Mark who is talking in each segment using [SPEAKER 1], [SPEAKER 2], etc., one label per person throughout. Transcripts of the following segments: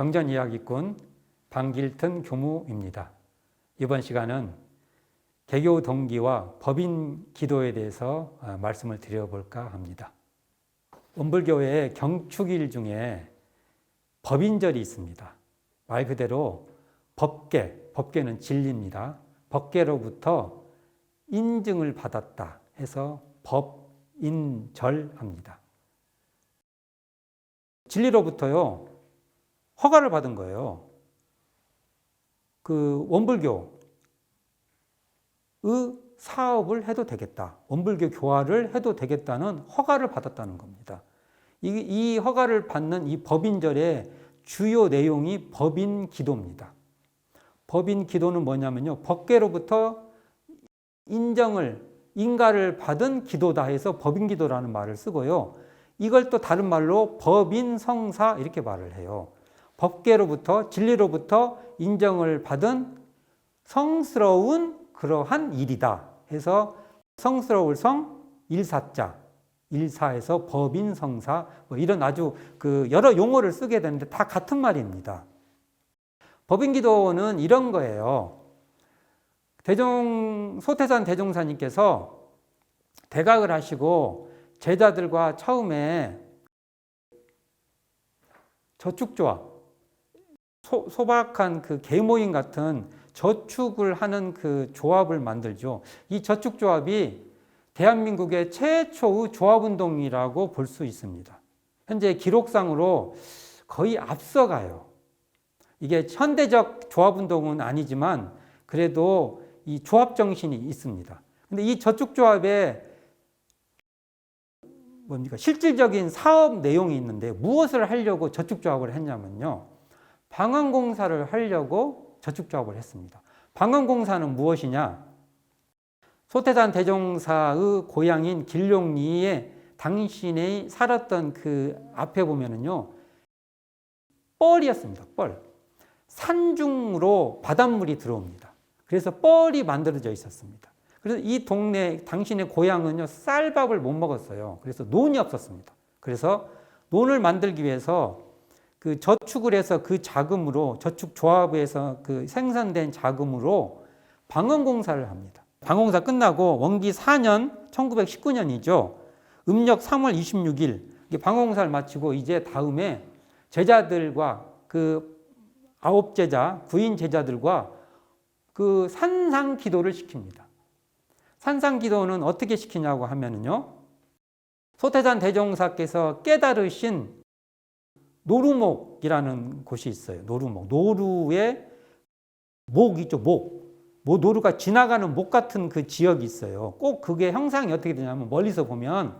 [SPEAKER 1] 정전이야기꾼 방길튼 교무입니다. 이번 시간은 개교 동기와 법인 기도에 대해서 말씀을 드려볼까 합니다. 원불교회의 경축일 중에 법인절이 있습니다. 말 그대로 법계는 진리입니다. 법계로부터 인증을 받았다 해서 법인절합니다. 진리로부터요, 허가를 받은 거예요. 그 원불교의 사업을 해도 되겠다. 원불교 교화를 해도 되겠다는 허가를 받았다는 겁니다. 이 허가를 받는 이 법인절의 주요 내용이 법인 기도입니다. 법인 기도는 뭐냐면요, 법계로부터 인가를 받은 기도다 해서 법인 기도라는 말을 쓰고요. 이걸 또 다른 말로 법인 성사 이렇게 말을 해요. 법계로부터 진리로부터 인정을 받은 성스러운 그러한 일이다 해서 성스러울 성 일사자, 일사에서 법인 성사 뭐 이런 아주 여러 용어를 쓰게 되는데 다 같은 말입니다. 법인 기도는 이런 거예요. 소태산 대종사님께서 대각을 하시고 제자들과 처음에 저축조합, 소박한 계모임 같은 저축을 하는 그 조합을 만들죠. 이 저축조합이 대한민국의 최초의 조합운동이라고 볼 수 있습니다. 현재 기록상으로 거의 앞서가요. 이게 현대적 조합운동은 아니지만 그래도 이 조합 정신이 있습니다. 근데 이 저축조합에 실질적인 사업 내용이 있는데 무엇을 하려고 저축조합을 했냐면요. 방언공사를 하려고 저축조합을 했습니다. 방언공사는 무엇이냐? 소태산 대종사의 고향인 길룡리에 당신이 살았던 그 앞에 보면은요, 뻘이었습니다. 뻘. 산중으로 바닷물이 들어옵니다. 그래서 뻘이 만들어져 있었습니다. 그래서 이 동네, 당신의 고향은요, 쌀밥을 못 먹었어요. 그래서 논이 없었습니다. 그래서 논을 만들기 위해서 그 저축을 해서 그 자금으로, 저축조합에서 그 생산된 자금으로 방언공사를 합니다. 방언공사 끝나고 원기 4년, 1919년이죠. 음력 3월 26일 방언공사를 마치고 이제 다음에 제자들과 그 9제자, 9인 제자들과 그 산상 기도를 시킵니다. 산상 기도는 어떻게 시키냐고 하면은요, 소태산 대종사께서 깨달으신 노루목이라는 곳이 있어요. 노루목. 노루의 목 있죠, 목. 노루가 지나가는 목 같은 그 지역이 있어요. 꼭 그게 형상이 어떻게 되냐면 멀리서 보면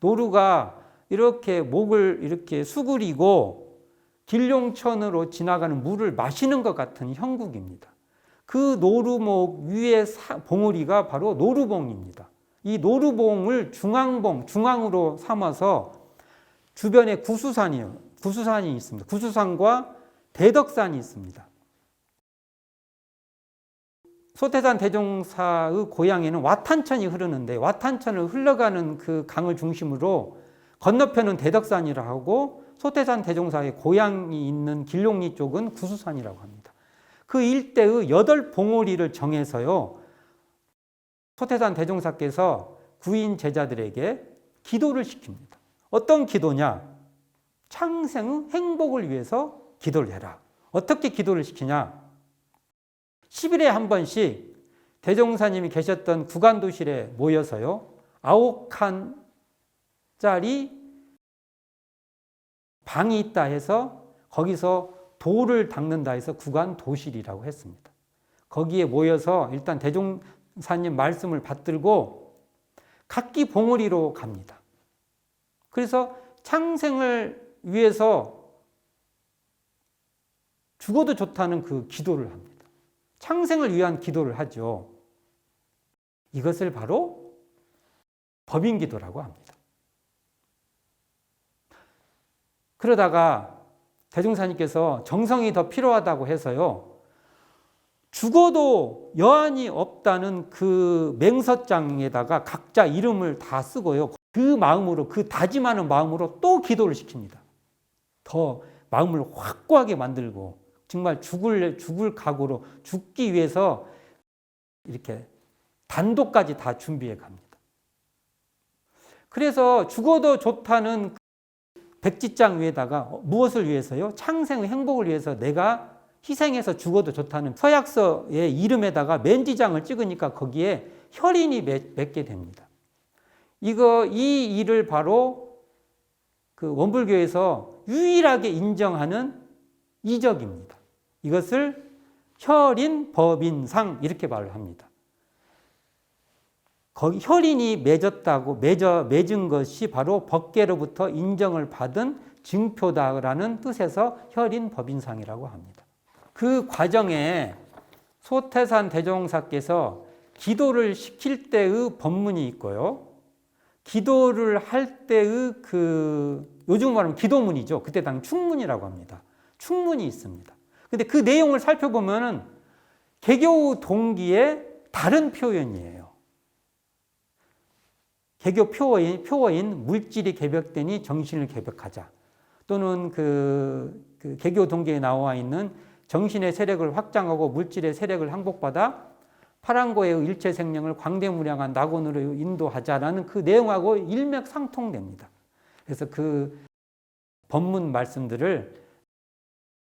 [SPEAKER 1] 노루가 이렇게 목을 이렇게 수그리고 길룡천으로 지나가는 물을 마시는 것 같은 형국입니다. 그 노루목 위에 봉우리가 바로 노루봉입니다. 이 노루봉을 중앙으로 삼아서 주변에 구수산이 있습니다. 구수산과 대덕산이 있습니다. 소태산 대종사의 고향에는 와탄천이 흐르는데 와탄천을 흘러가는 그 강을 중심으로 건너편은 대덕산이라고 하고 소태산 대종사의 고향이 있는 길룡리 쪽은 구수산이라고 합니다. 그 일대의 8봉우리를 정해서요, 소태산 대종사께서 9인 제자들에게 기도를 시킵니다. 어떤 기도냐? 창생의 행복을 위해서 기도를 해라. 어떻게 기도를 시키냐? 10일에 한 번씩 대종사님이 계셨던 구간도실에 모여서요, 9칸짜리 방이 있다 해서 거기서 도를 닦는다 해서 구간도실이라고 했습니다. 거기에 모여서 일단 대종사님 말씀을 받들고 각기 봉우리로 갑니다. 그래서 창생을 위해서 죽어도 좋다는 그 기도를 합니다. 창생을 위한 기도를 하죠. 이것을 바로 법인 기도라고 합니다. 그러다가 대종사님께서 정성이 더 필요하다고 해서요, 죽어도 여한이 없다는 그 맹서장에다가 각자 이름을 다 쓰고요, 그 마음으로, 그 다짐하는 마음으로 또 기도를 시킵니다. 더 마음을 확고하게 만들고 정말 죽을 각오로 죽기 위해서 이렇게 단도까지 다 준비해 갑니다. 그래서 죽어도 좋다는 백지장 위에다가 무엇을 위해서요? 창생의 행복을 위해서 내가 희생해서 죽어도 좋다는 서약서의 이름에다가 맨지장을 찍으니까 거기에 혈인이 맺게 됩니다. 이 일을 바로 그 원불교에서 유일하게 인정하는 이적입니다. 이것을 혈인 법인상 이렇게 말을 합니다. 거기 혈인이 맺은 것이 바로 법계로부터 인정을 받은 증표다라는 뜻에서 혈인 법인상이라고 합니다. 그 과정에 소태산 대종사께서 기도를 시킬 때의 법문이 있고요. 기도를 할 때의 요즘 말하면 기도문이죠. 그때 당시 충문이라고 합니다. 충문이 있습니다. 근데 그 내용을 살펴보면은 개교 동기의 다른 표현이에요. 개교 표어인 물질이 개벽되니 정신을 개벽하자. 또는 그 개교 동기에 나와 있는 정신의 세력을 확장하고 물질의 세력을 항복받아 파랑고의 일체 생명을 광대무량한 낙원으로 인도하자라는 그 내용하고 일맥상통됩니다. 그래서 그 법문 말씀들을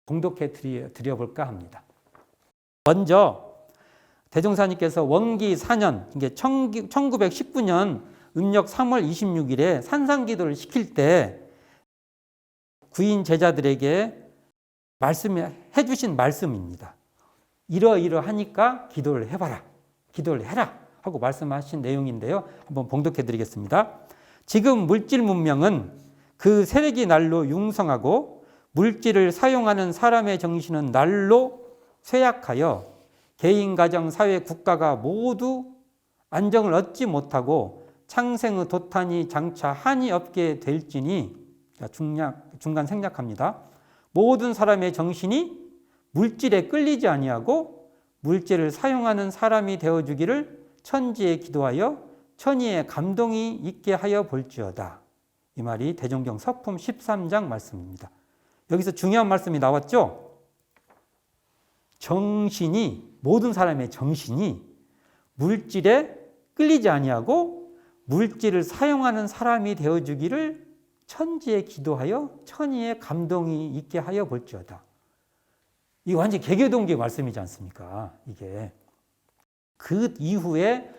[SPEAKER 1] 봉독해 드려볼까 합니다. 먼저 대종사님께서 원기 4년, 이게 1919년 음력 3월 26일에 산상기도를 시킬 때 구인 제자들에게 해 주신 말씀입니다. 이러이러하니까 기도를 해봐라. 기도를 해라. 하고 말씀하신 내용인데요. 한번 봉독해 드리겠습니다. 지금 물질 문명은 그 세력이 날로 융성하고 물질을 사용하는 사람의 정신은 날로 쇠약하여 개인, 가정, 사회, 국가가 모두 안정을 얻지 못하고 창생의 도탄이 장차 한이 없게 될지니, 중간 생략합니다. 모든 사람의 정신이 물질에 끌리지 아니하고 물질을 사용하는 사람이 되어주기를 천지에 기도하여 천의에 감동이 있게 하여 볼지어다. 이 말이 대종경 서품 13장 말씀입니다. 여기서 중요한 말씀이 나왔죠? 모든 사람의 정신이 물질에 끌리지 아니하고 물질을 사용하는 사람이 되어주기를 천지에 기도하여 천의에 감동이 있게 하여 볼지어다. 이거 완전히 개교동기의 말씀이지 않습니까? 이게. 그 이후에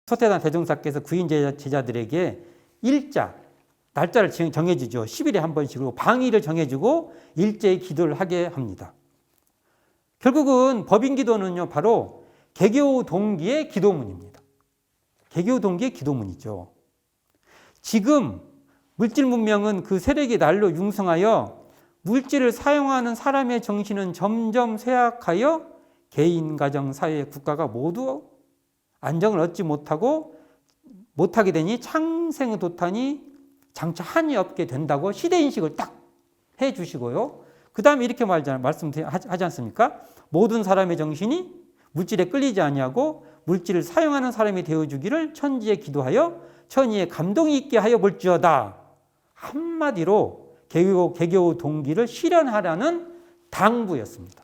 [SPEAKER 1] 소태산 대종사께서 구인 제자들에게 날짜를 정해주죠. 10일에 한 번씩으로 방일을 정해주고 일제히 기도를 하게 합니다. 결국은 법인기도는요, 바로 개교 동기의 기도문입니다. 개교 동기의 기도문이죠. 지금 물질 문명은 그 세력이 날로 융성하여 물질을 사용하는 사람의 정신은 점점 쇠약하여 개인, 가정, 사회, 국가가 모두 안정을 얻지 못하게 되니 창생의 도탄이 장차 한이 없게 된다고 시대인식을 딱 해주시고요. 그 다음에 이렇게 말씀하지 않습니까? 모든 사람의 정신이 물질에 끌리지 아니하고 물질을 사용하는 사람이 되어주기를 천지에 기도하여 천의에 감동이 있게 하여 볼지어다. 한마디로 개교 동기를 실현하라는 당부였습니다.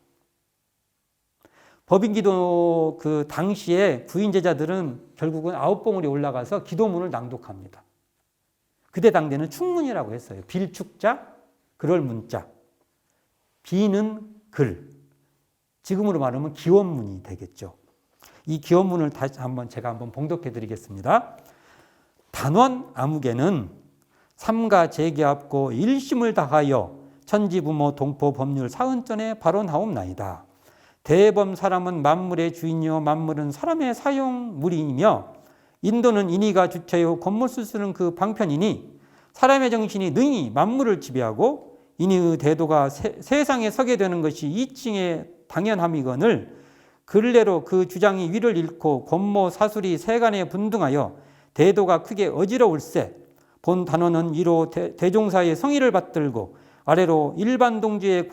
[SPEAKER 1] 법인기도 그 당시에 구인 제자들은 결국은 9봉우리 올라가서 기도문을 낭독합니다. 그때 당대는 축문이라고 했어요. 빌축자, 그럴 문자. 비는 글. 지금으로 말하면 기원문이 되겠죠. 이 기원문을 제가 한번 봉독해 드리겠습니다. 단원 아무개는 삼가 재계합고 일심을 다하여 천지부모 동포 법률 사은전에 발언하옵나이다. 대범 사람은 만물의 주인이요 만물은 사람의 사용물이며 인도는 인의가 주체요 권모술수는 그 방편이니 사람의 정신이 능히 만물을 지배하고 인의의 대도가 세상에 서게 되는 것이 이칭의 당연함이거늘 근래로 그 주장이 위를 잃고 권모 사술이 세간에 분등하여 대도가 크게 어지러울세 본 단원은 이로 대종사의 성의를 받들고 아래로 일반 동지의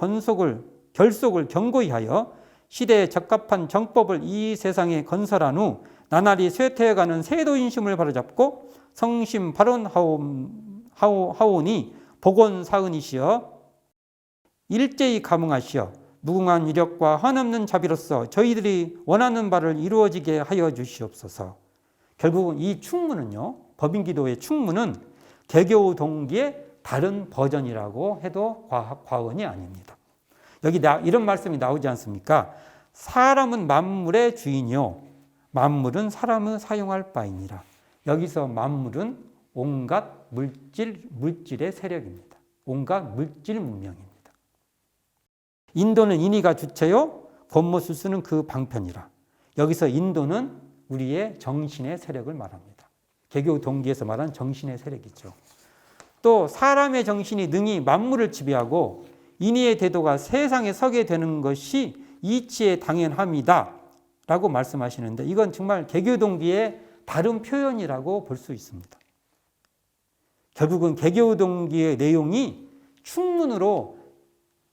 [SPEAKER 1] 결속을 경고히 하여 시대에 적합한 정법을 이 세상에 건설한 후 나날이 쇠퇴해가는 세도인심을 바로잡고 성심 발언하오니 복원사은이시여 일제히 감응하시어 무궁한 위력과 한없는 자비로서 저희들이 원하는 바를 이루어지게 하여 주시옵소서. 결국은 이 충문은요, 법인기도의 충문은 개교 동기의 다른 버전이라고 해도 과언이 아닙니다. 여기 이런 말씀이 나오지 않습니까? 사람은 만물의 주인이요 만물은 사람을 사용할 바이니라. 여기서 만물은 온갖 물질의 세력입니다. 온갖 물질 문명입니다. 인도는 인의가 주체요 권모술수는 그 방편이라. 여기서 인도는 우리의 정신의 세력을 말합니다. 개교 동기에서 말한 정신의 세력이죠. 또 사람의 정신이 능히 만물을 지배하고 인의의 대도가 세상에 서게 되는 것이 이치의 당연함이다 라고 말씀하시는데, 이건 정말 개교 동기의 다른 표현이라고 볼 수 있습니다. 결국은 개교 동기의 내용이 충문으로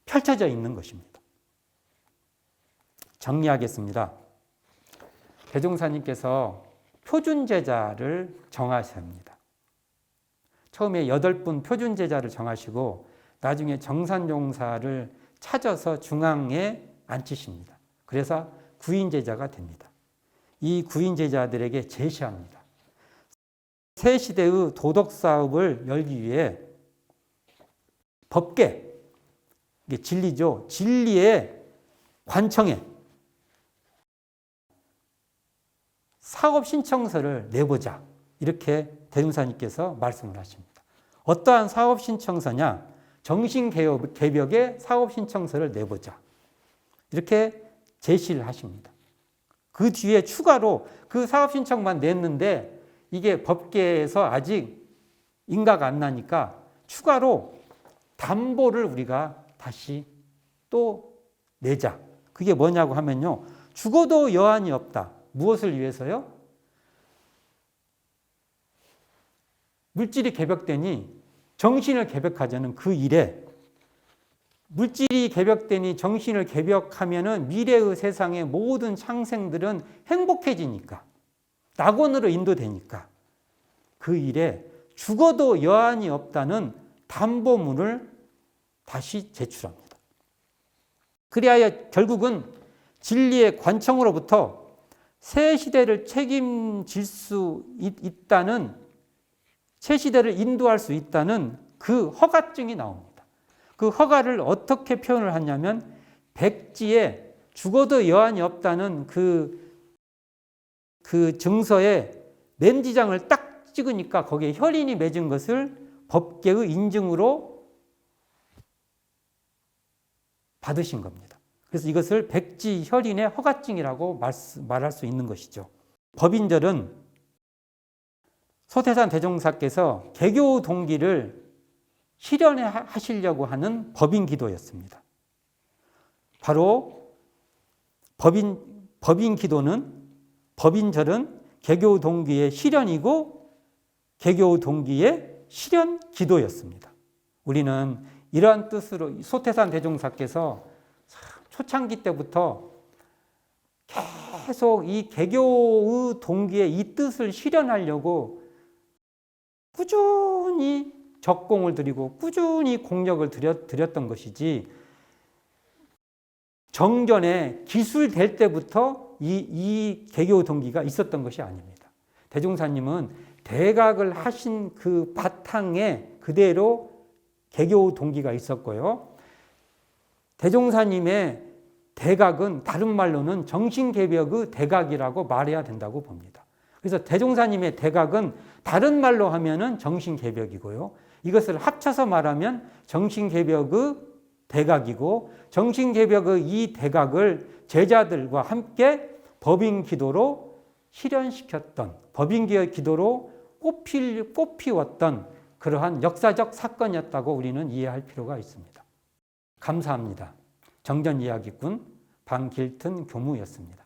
[SPEAKER 1] 펼쳐져 있는 것입니다. 정리하겠습니다. 대종사님께서 표준제자를 정하십니다. 처음에 8분 표준제자를 정하시고 나중에 정산용사를 찾아서 중앙에 앉히십니다. 그래서 구인제자가 됩니다. 이 구인제자들에게 제시합니다. 새 시대의 도덕사업을 열기 위해 법계, 이게 진리죠. 진리의 관청에 사업 신청서를 내보자. 이렇게 대종사님께서 말씀을 하십니다. 어떠한 사업 신청서냐? 정신개벽의 사업 신청서를 내보자. 이렇게 제시를 하십니다. 그 뒤에 추가로 그 사업 신청만 냈는데 이게 법계에서 아직 인가가 안 나니까 추가로 담보를 우리가 다시 또 내자. 그게 뭐냐고 하면요. 죽어도 여한이 없다. 무엇을 위해서요? 물질이 개벽되니 정신을 개벽하자는 그 일에, 물질이 개벽되니 정신을 개벽하면은 미래의 세상의 모든 창생들은 행복해지니까, 낙원으로 인도되니까 그 일에 죽어도 여한이 없다는 담보문을 다시 제출합니다. 그리하여 결국은 진리의 관청으로부터 새 시대를 책임질 수 있다는, 새 시대를 인도할 수 있다는 그 허가증이 나옵니다. 그 허가를 어떻게 표현을 하냐면 백지에 죽어도 여한이 없다는 그 증서에 맨지장을 딱 찍으니까 거기에 혈인이 맺은 것을 법계의 인증으로 받으신 겁니다. 그래서 이것을 백지 혈인의 허가증이라고 말할 수 있는 것이죠. 법인절은 소태산 대종사께서 개교 동기를 실현하시려고 하는 법인기도였습니다. 바로 법인절은 개교 동기의 실현이고 개교 동기의 실현 기도였습니다. 우리는 이러한 뜻으로 소태산 대종사께서 초창기 때부터 계속 이 개교의 동기의 이 뜻을 실현하려고 꾸준히 적공을 들이고 꾸준히 공력을 들였던 것이지, 정전에 기술될 때부터 이 개교 동기가 있었던 것이 아닙니다. 대종사님은 대각을 하신 그 바탕에 그대로 개교 동기가 있었고요. 대종사님의 대각은 다른 말로는 정신개벽의 대각이라고 말해야 된다고 봅니다. 그래서 대종사님의 대각은 다른 말로 하면은 정신개벽이고요. 이것을 합쳐서 말하면 정신개벽의 대각이고, 정신개벽의 이 대각을 제자들과 함께 법인기도로 실현시켰던, 법인기도로 꽃피웠던 그러한 역사적 사건이었다고 우리는 이해할 필요가 있습니다. 감사합니다. 정전이야기꾼 방길튼 교무였습니다.